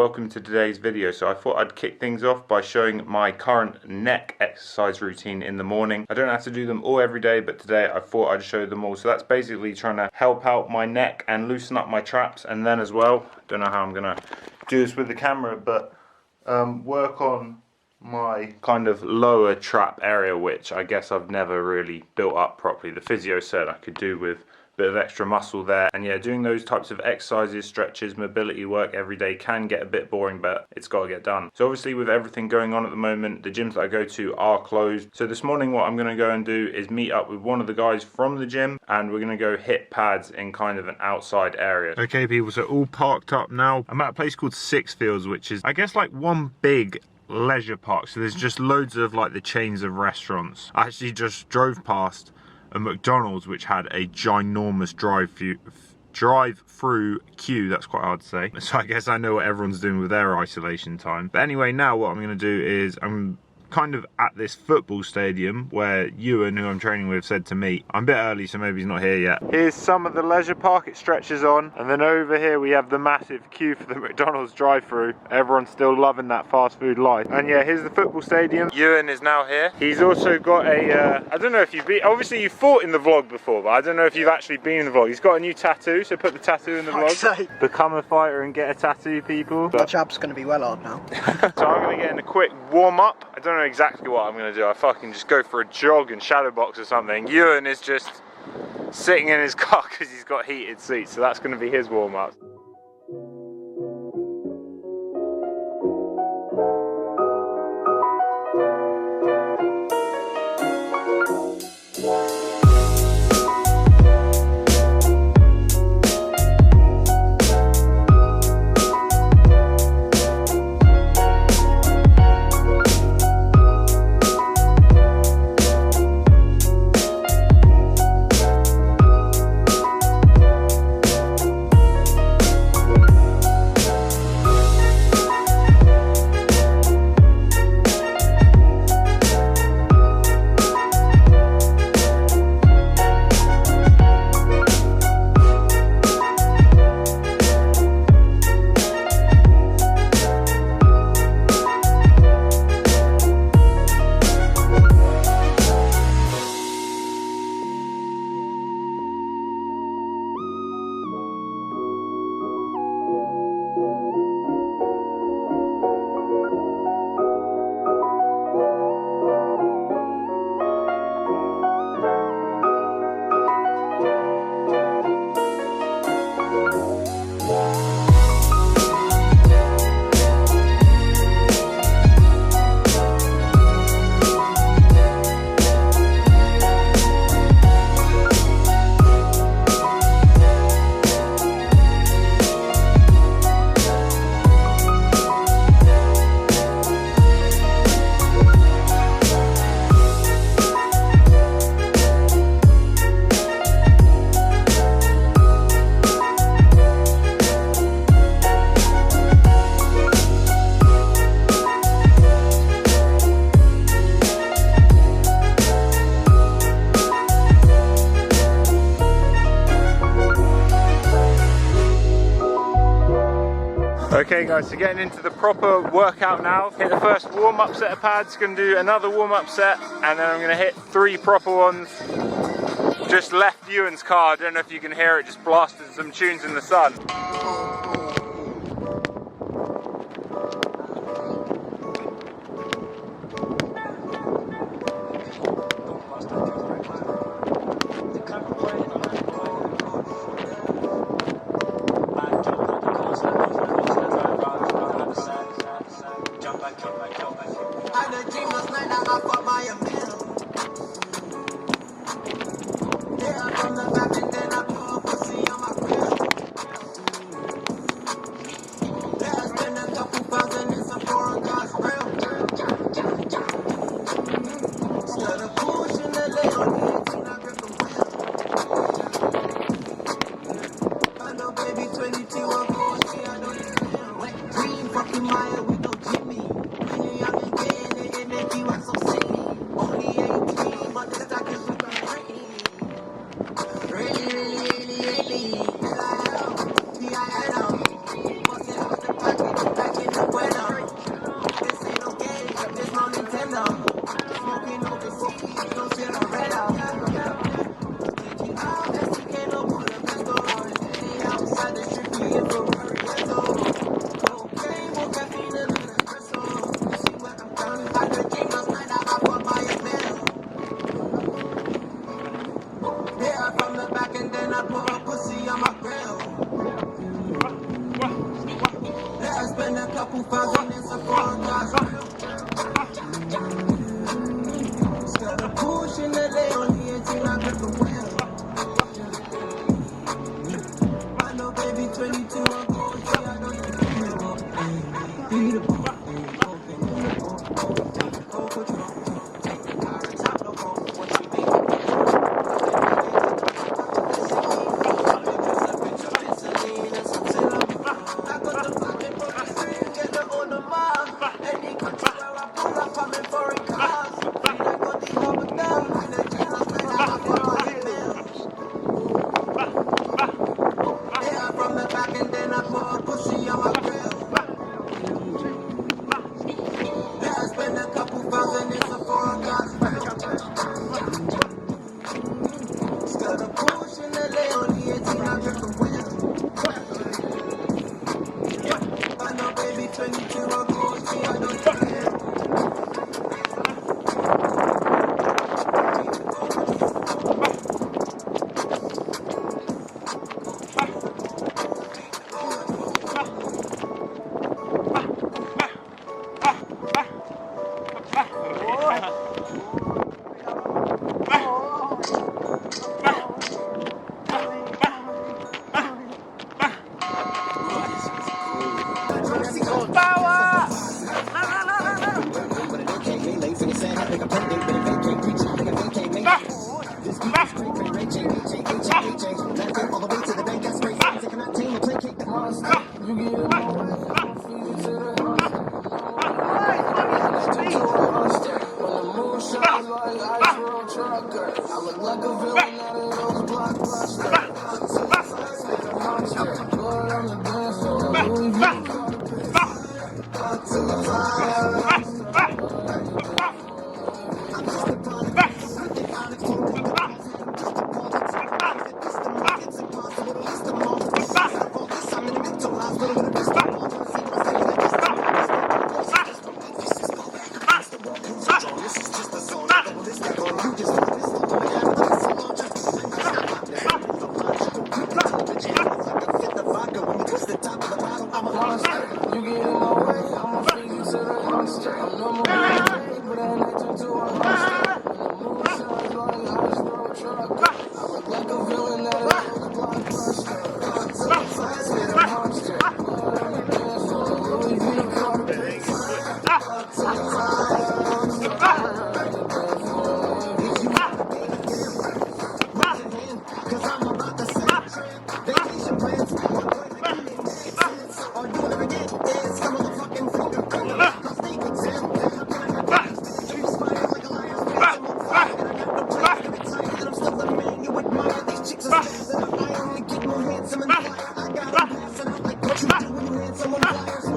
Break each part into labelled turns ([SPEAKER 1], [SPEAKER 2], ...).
[SPEAKER 1] welcome to today's video. So I thought I'd kick things off by showing my current neck exercise routine in the morning. I don't have to do them all every day, but today I thought I'd show them all. So that's basically trying to help out my neck and loosen up my traps, and then as well, don't know how I'm gonna do this with the camera, but work on my kind of lower trap area, which I guess I've never really built up properly. The physio said I could do with bit of extra muscle there, and yeah, doing those types of exercises, stretches, mobility work every day can get a bit boring, but it's got to get done. So obviously with everything going on at the moment, the gyms that I go to are closed. So this morning what I'm going to go and do is meet up with one of the guys from the gym, and we're going to go hit pads in kind of an outside area. Okay people, so all parked up now. I'm at a place called Six Fields, which is I guess like one big leisure park. So there's just loads of like the chains of restaurants. I actually just drove past a McDonald's which had a ginormous drive-through queue. That's quite hard to say. So I guess I know what everyone's doing with their isolation time. But anyway, now what I'm going to do is I'm kind of at this football stadium where Ewan, who I'm training with, said to meet. I'm a bit early, so maybe he's not here yet. Here's some of the leisure park it stretches on, and then over here we have the massive queue for the McDonald's drive-through. Everyone's still loving that fast food life. And yeah, here's the football stadium. Ewan is now here. He's also got a I don't know if you've been, obviously you fought in the vlog before, but I don't know if you've actually been in the vlog. He's got a new tattoo, so put the tattoo in the vlog. Become a fighter and get a tattoo, people.
[SPEAKER 2] My job's going to be well hard now.
[SPEAKER 1] So I'm going to get in a quick warm-up. I don't know exactly what I'm going to do. I fucking just go for a jog and shadow box or something. Ewan is just sitting in his car because he's got heated seats, so that's going to be his warm-up. Okay guys, so getting into the proper workout now. Hit the first warm-up set of pads, gonna do another warm-up set, and then I'm gonna hit 3 proper ones. Just left Ewan's car, I don't know if you can hear it, just blasted some tunes in the sun.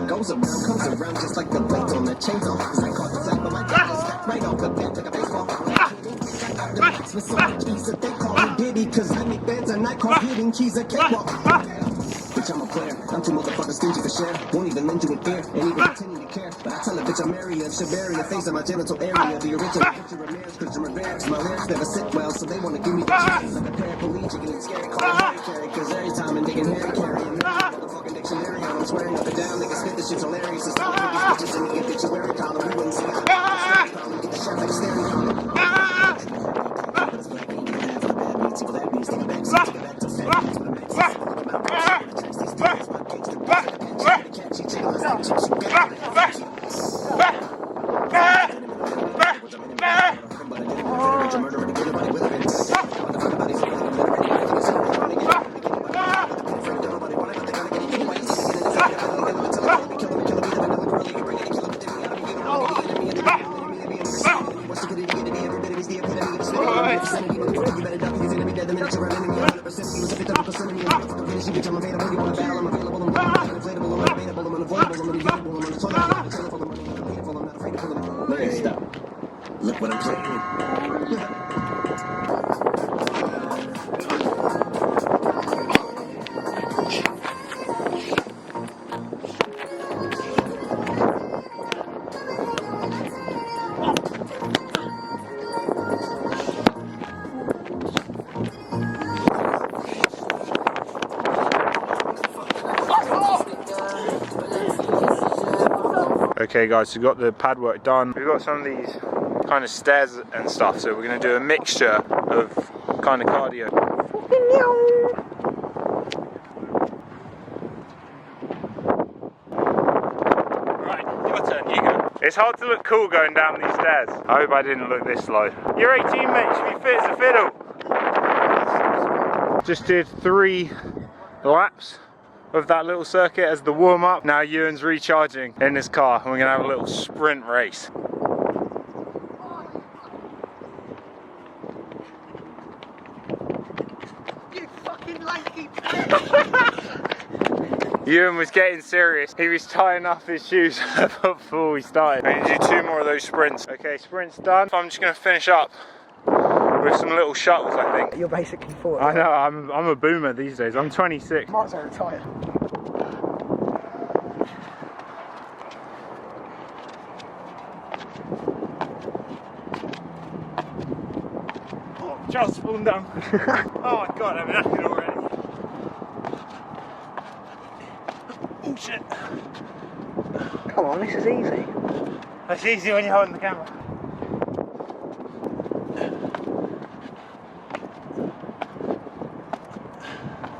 [SPEAKER 2] Goes around, comes around just like the blades on the chainsaw. Cause I caught the flag, but my dad is stacked right off the bat like a baseball. The box with so much ease that they call me Diddy. Cause I make bands and I call hitting keys a cakewalk. Bitch, I'm a player. I'm too motherfucking stingy to share. Won't even lend you a fear, ain't even pretending to care. But I tell a bitch I'm Mary and should bury the face of my genital area. The original picture Ramirez, Christian Rivera. My lyrics never sit well, so they wanna give me the chance. Like a paraplegic and it's scary, call it Harry Carry. Cause every time I'm digging Harry Carry, and motherfucking dictionary on, I'm swearing up and down. Niggas spit this shit's hilarious. It's not like these bitches in the obituary column. We wouldn't see it. Probably get the shot like staring on it. But it's black, ain't gonna have for the bad beats. Evil that beats, take it back, take it back to fat beats. With a max, Stop. Look what I'm saying.
[SPEAKER 1] Okay guys, so we got the pad work done. We've got some of these kind of stairs and stuff, so we're going to do a mixture of kind of cardio. Right, your turn, you go. It's hard to look cool going down these stairs. I hope I didn't look this slow. You're 18 mate, you should be fit as a fiddle. Just did 3 laps of that little circuit as the warm-up. Now Ewan's recharging in his car and we're gonna have a little sprint race.
[SPEAKER 2] You fucking lanky.
[SPEAKER 1] Ewan was getting serious. He was tying off his shoes before we started. We're gonna do 2 more of those sprints. Okay, sprint's done. So I'm just gonna finish up with some little shuttles, I think.
[SPEAKER 3] You're basically 40.
[SPEAKER 1] I know, I'm a boomer these days. I'm 26.
[SPEAKER 3] Might as well retire.
[SPEAKER 1] Oh, Charles falling down. Oh my god, I'm knackered already. Oh shit.
[SPEAKER 3] Come on, this is easy.
[SPEAKER 1] It's easy when you're holding the camera.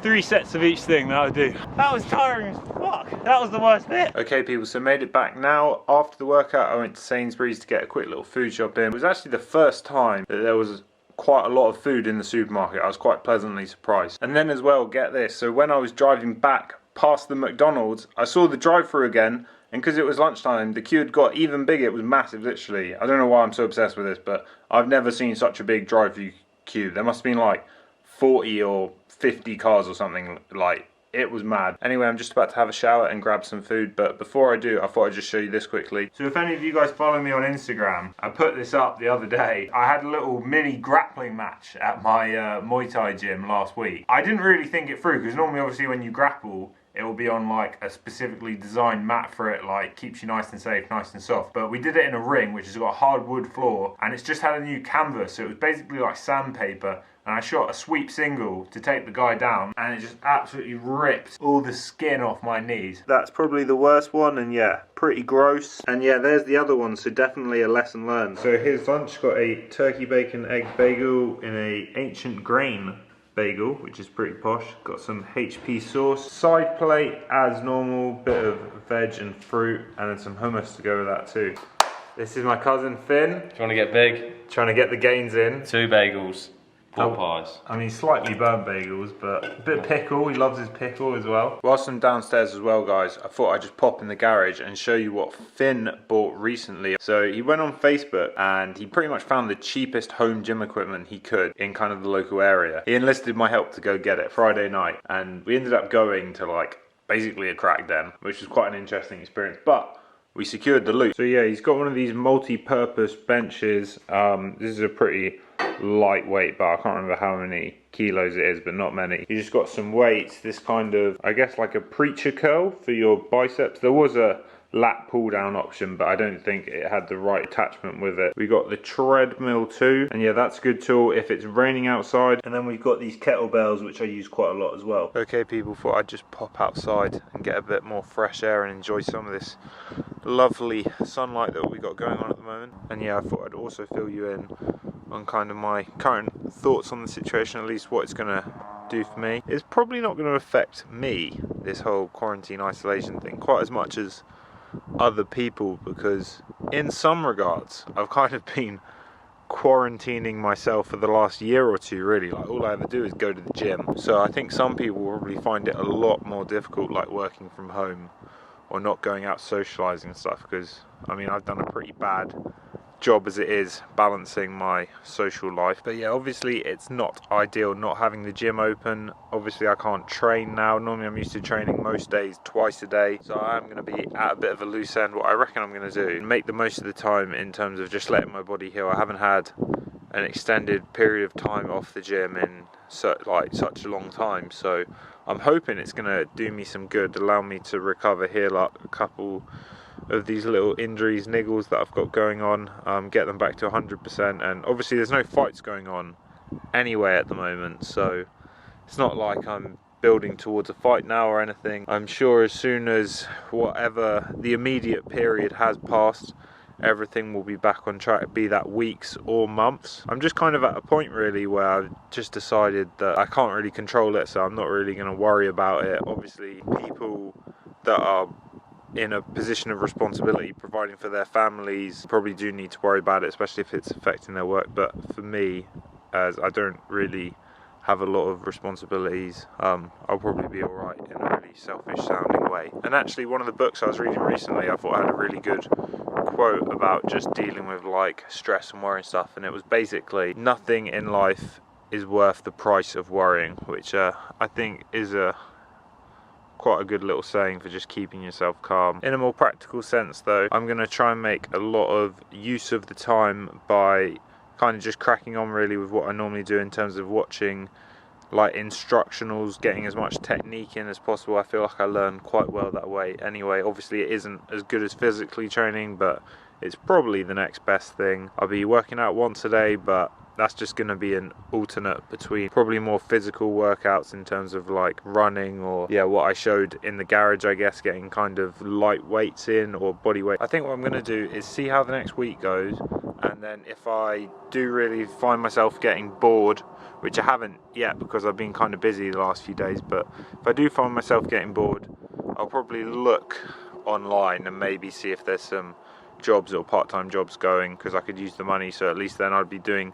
[SPEAKER 1] Three sets of each thing, that'll do. That was tiring as fuck. That was the worst bit. Okay people, so made it back now. After the workout I went to Sainsbury's to get a quick little food shop in. It was actually the first time that there was quite a lot of food in the supermarket. I was quite pleasantly surprised. And then as well, get this, so when I was driving back past the McDonald's, I saw the drive-through again, and because it was lunchtime, the queue had got even bigger. It was massive, literally. I don't know why I'm so obsessed with this, but I've never seen such a big drive-through queue. There must have been like 40 or 50 cars or something. Like, it was mad. Anyway, I'm just about to have a shower and grab some food, but before I do, I thought I'd just show you this quickly. So if any of you guys follow me on Instagram, I put this up the other day. I had a little mini grappling match at my Muay Thai gym last week. I didn't really think it through, because normally obviously when you grapple, it will be on like a specifically designed mat for it, like keeps you nice and safe, nice and soft. But we did it in a ring, which has got a hardwood floor, and it's just had a new canvas, so it was basically like sandpaper. And I shot a sweep single to take the guy down, and it just absolutely ripped all the skin off my knees. That's probably the worst one, and yeah, pretty gross. And yeah, there's the other one, so definitely a lesson learned. So here's lunch, got a turkey bacon egg bagel in a ancient grain bagel, which is pretty posh. Got some HP sauce. Side plate, as normal, bit of veg and fruit, and then some hummus to go with that too. This is my cousin Finn.
[SPEAKER 4] Trying to get big.
[SPEAKER 1] Trying to get the gains in.
[SPEAKER 4] 2 bagels. 4 pies.
[SPEAKER 1] I mean, slightly burnt bagels, but a bit of pickle. He loves his pickle as well. Whilst I'm downstairs as well, guys, I thought I'd just pop in the garage and show you what Finn bought recently. So he went on Facebook and he pretty much found the cheapest home gym equipment he could in kind of the local area. He enlisted my help to go get it Friday night, and we ended up going to like basically a crack den, which was quite an interesting experience. But we secured the loot. So yeah, he's got one of these multi-purpose benches. This is a pretty lightweight bar. I can't remember how many kilos it is, but not many. You just got some weights, this kind of, I guess like a preacher curl for your biceps. There was a lat pull down option, but I don't think it had the right attachment with it. We got the treadmill too, and yeah, that's a good tool if it's raining outside. And then we've got these kettlebells, which I use quite a lot as well. Okay people, thought I'd just pop outside and get a bit more fresh air and enjoy some of this lovely sunlight that we got going on at the moment. And yeah, I thought I'd also fill you in on kind of my current thoughts on the situation, at least what it's gonna do for me. It's probably not gonna affect me, this whole quarantine isolation thing, quite as much as other people, because in some regards I've kind of been quarantining myself for the last year or two, really. Like, all I ever do is go to the gym. So I think some people will probably find it a lot more difficult, like working from home or not going out socializing and stuff, because I mean, I've done a pretty bad job as it is balancing my social life. But yeah, obviously it's not ideal not having the gym open. Obviously I can't train now. Normally I'm used to training most days twice a day, so I'm going to be at a bit of a loose end. What I reckon I'm going to do, make the most of the time in terms of just letting my body heal. I haven't had an extended period of time off the gym in such a long time, so I'm hoping it's going to do me some good, allow me to recover, heal up a couple of these little injuries, niggles that I've got going on, get them back to 100%. And obviously there's no fights going on anyway at the moment, so it's not like I'm building towards a fight now or anything. I'm sure as soon as whatever the immediate period has passed, everything will be back on track, be that weeks or months. I'm just kind of at a point really where I've just decided that I can't really control it, so I'm not really going to worry about it. Obviously people that are in a position of responsibility, providing for their families, probably do need to worry about it, especially if it's affecting their work. But for me, as I don't really have a lot of responsibilities, I'll probably be alright in a really selfish sounding way. And actually one of the books I was reading recently, I thought had a really good quote about just dealing with like stress and worry and stuff, and it was basically, nothing in life is worth the price of worrying, which I think is quite a good little saying for just keeping yourself calm. In a more practical sense though, I'm going to try and make a lot of use of the time by kind of just cracking on really with what I normally do in terms of watching like instructionals, getting as much technique in as possible. I feel like I learn quite well that way anyway. Obviously it isn't as good as physically training, but it's probably the next best thing. I'll be working out once a day, but that's just going to be an alternate between probably more physical workouts in terms of like running, or yeah, what I showed in the garage, I guess, getting kind of light weights in or body weight. I think what I'm going to do is see how the next week goes, and then if I do really find myself getting bored, which I haven't yet because I've been kind of busy the last few days, but if I do find myself getting bored, I'll probably look online and maybe see if there's some jobs or part-time jobs going, because I could use the money, so at least then I'd be doing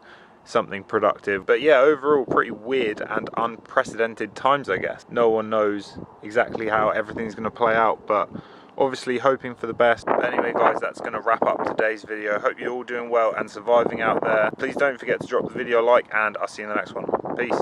[SPEAKER 1] something productive. But yeah, overall pretty weird and unprecedented times, I guess. No one knows exactly how everything's going to play out, but obviously hoping for the best. But anyway guys, that's going to wrap up today's video. Hope you're all doing well and surviving out there. Please don't forget to drop the video a like, and I'll see you in the next one. Peace.